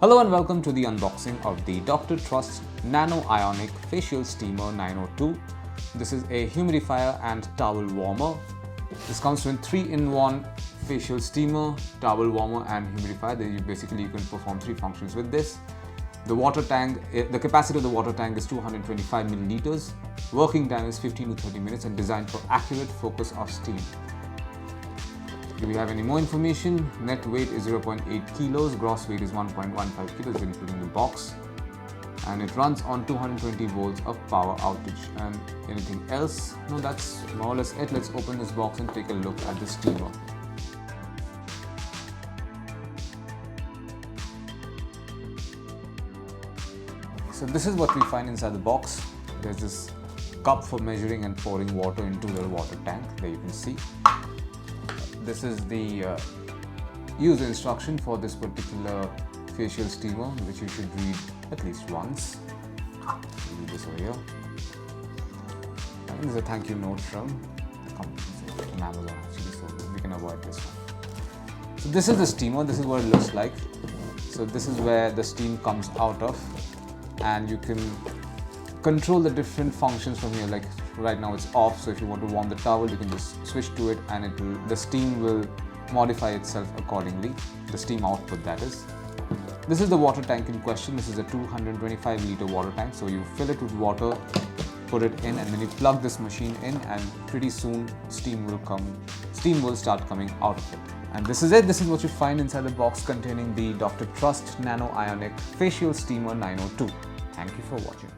Hello and welcome to the unboxing of the Dr. Trust Nano-Ionic Facial Steamer 902. This is a humidifier and towel warmer. This comes with 3-in-1 facial steamer, towel warmer and humidifier. You can perform 3 functions with this. The water tank, the capacity of the water tank is 225 milliliters. Working time is 15 to 30 minutes and designed for accurate focus of steam. Do we have any more information? Net weight is 0.8 kilos, gross weight is 1.15 kilos including the box, and it runs on 220 volts of power outage. And anything else? No, that's more or less it. Let's open this box and take a look at the steamer. So this is what we find inside the box. There's this cup for measuring and pouring water into the water tank. There you can see. This is the user instruction for this particular facial steamer, which you should read at least once. Read this over here. And this is a thank you note from the company, from Amazon actually, so we can avoid this one. So this is the steamer. This is what it looks like. So this is where the steam comes out of, and you can control the different functions from here. Like right now it's off, so if you want to warm the towel, you can just switch to it and the steam will modify itself accordingly, the steam output that is. This is the water tank in question. This is a 225 liter water tank, so you fill it with water, put it in, and then you plug this machine in, and pretty soon steam will start coming out of it. And this is it. This is what you find inside the box containing the Dr. Trust Nano-Ionic Facial Steamer 902. Thank you for watching.